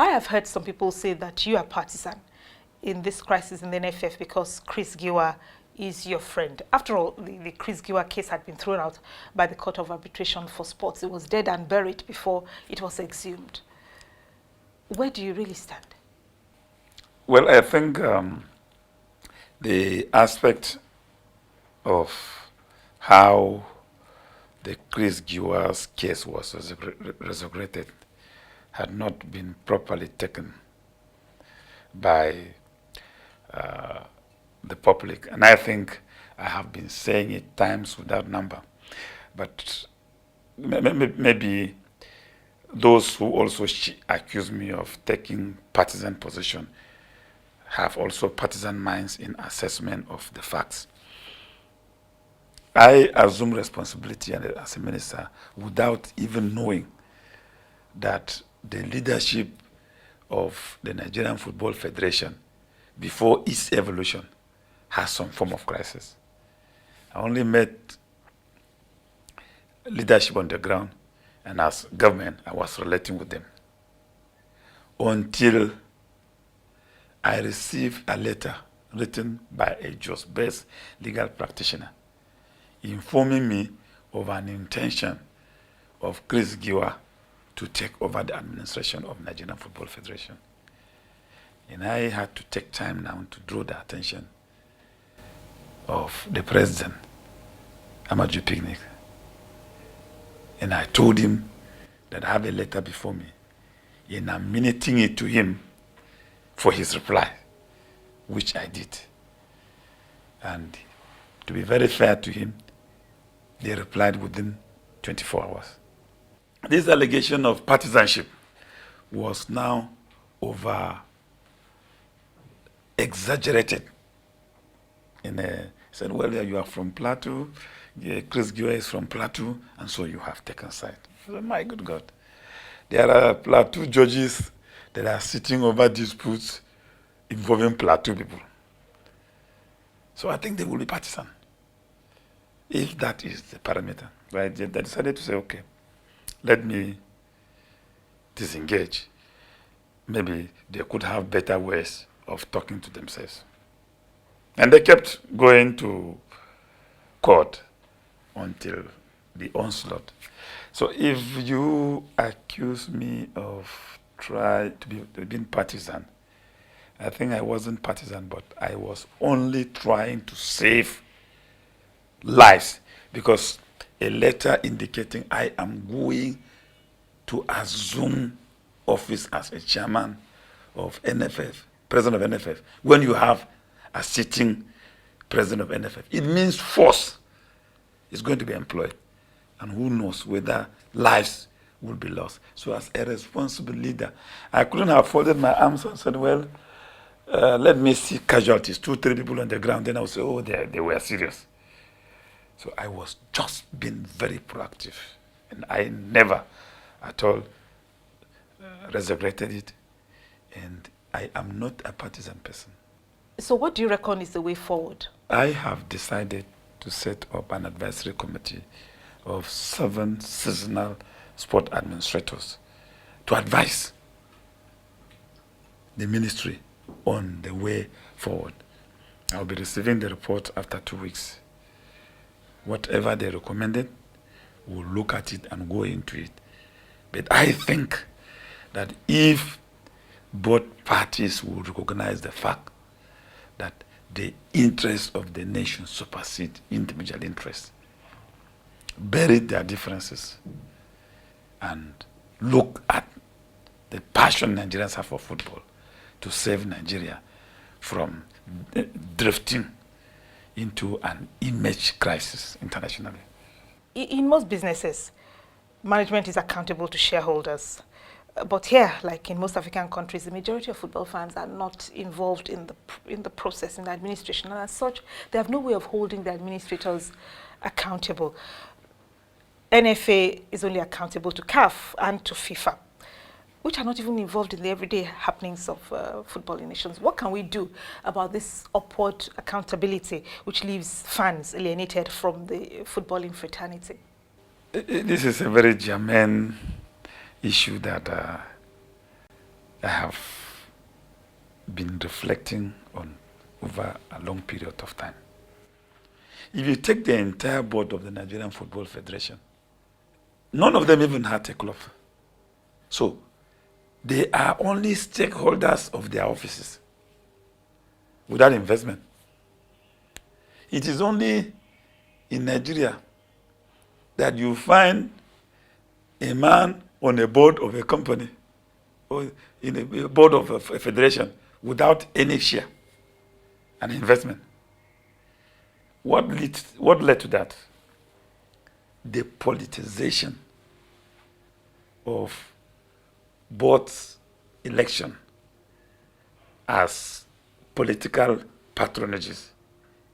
I have heard some people say that you are partisan in this crisis in the NFF because Chris Giwa is your friend. After all, the Chris Giwa case had been thrown out by the Court of Arbitration for Sports. It was dead and buried before it was exhumed. Where do you really stand? Well, I think the aspect of how the Chris Giwa's case was resurrected had not been properly taken by the public. And I think I have been saying it times without number. But maybe those who also accuse me of taking partisan position have also partisan minds in assessment of the facts. I assume responsibility as a minister without even knowing that the leadership of the Nigerian Football Federation before its evolution has some form of crisis. I only met leadership on the ground, and as government, I was relating with them until I received a letter written by a just-based legal practitioner informing me of an intention of Chris Giwa to take over the administration of Nigerian Football Federation. And I had to take time now to draw the attention of the president, Amaju Picnic. And I told him that I have a letter before me, and I'm minuting it to him for his reply, which I did. And to be very fair to him, they replied within 24 hours. This allegation of partisanship was now over exaggerated. And said, well, yeah, you are from Plateau, yeah, Chris Giwa is from Plateau, and so you have taken side. I said, my good God. There are Plateau judges that are sitting over disputes involving Plateau people. So I think they will be partisan, if that is the parameter. But I decided to say, okay, let me disengage. Maybe they could have better ways of talking to themselves. And they kept going to court until the onslaught. So if you accuse me of trying to be being partisan, I think I wasn't partisan, but I was only trying to save lives, because a letter indicating I am going to assume office as a chairman of NFF, president of NFF, when you have a sitting president of NFF. It means force is going to be employed. And who knows whether lives will be lost. So as a responsible leader, I couldn't have folded my arms and said, well, let me see casualties, 2-3 people on the ground. Then I would say, oh, they were serious. So I was just being very proactive. And I never at all resurrected it. And I am not a partisan person. So what do you reckon is the way forward? I have decided to set up an advisory committee of 7 seasonal sport administrators to advise the ministry on the way forward. I'll be receiving the report after 2 weeks. Whatever they recommended, we'll look at it and go into it. But I think that if both parties will recognize the fact that the interests of the nation supersede individual interests, bury their differences, and look at the passion Nigerians have for football to save Nigeria from drifting into an image crisis internationally. In most businesses, management is accountable to shareholders. But here, like in most African countries, the majority of football fans are not involved in the process, in the administration. And as such, they have no way of holding the administrators accountable. NFA is only accountable to CAF and to FIFA, which are not even involved in the everyday happenings of footballing nations. What can we do about this upward accountability, which leaves fans alienated from the footballing fraternity? This is a very germane issue that I have been reflecting on over a long period of time. If you take the entire board of the Nigerian Football Federation, none of them even had a club. So they are only stakeholders of their offices without investment. It is only in Nigeria that you find a man on a board of a company or in a board of a federation without any share and investment. What led to that? The politicization of both election as political patronages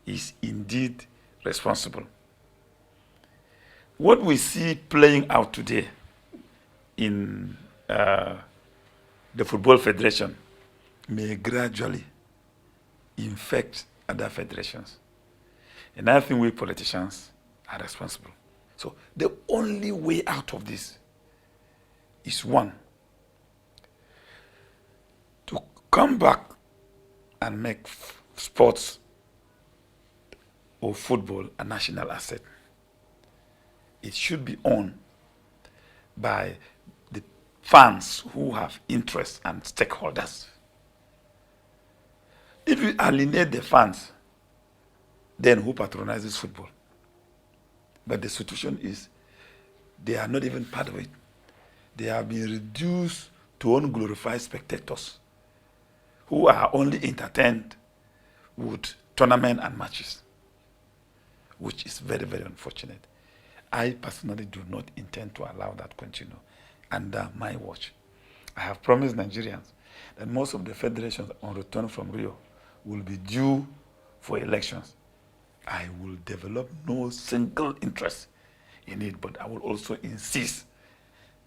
is indeed responsible. What we see playing out today in the Football Federation may gradually infect other federations. And I think we politicians are responsible. So the only way out of this is one, to come back and make sports or football a national asset. It should be owned by the fans who have interests and stakeholders. If we alienate the fans, then who patronizes football? But the situation is they are not even part of it. They have been reduced to unglorified spectators who are only entertained with tournament and matches, which is very, very unfortunate. I personally do not intend to allow that continue under my watch. I have promised Nigerians that most of the federations on return from Rio will be due for elections. I will develop no single interest in it, but I will also insist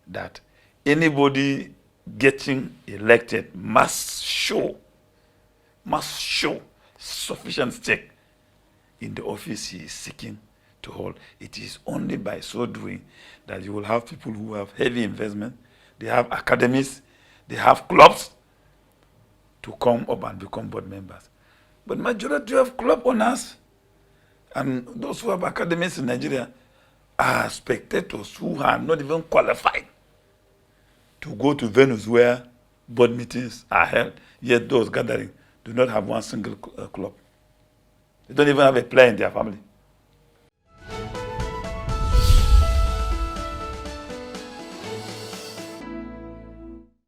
that anybody getting elected must show sufficient stake in the office he is seeking to hold. It is only by so doing that you will have people who have heavy investment, they have academies, they have clubs to come up and become board members. But majority of club owners and those who have academies in Nigeria are spectators who are not even qualified to go to venues where board meetings are held, yet those gathering do not have one single club. They don't even have a player in their family.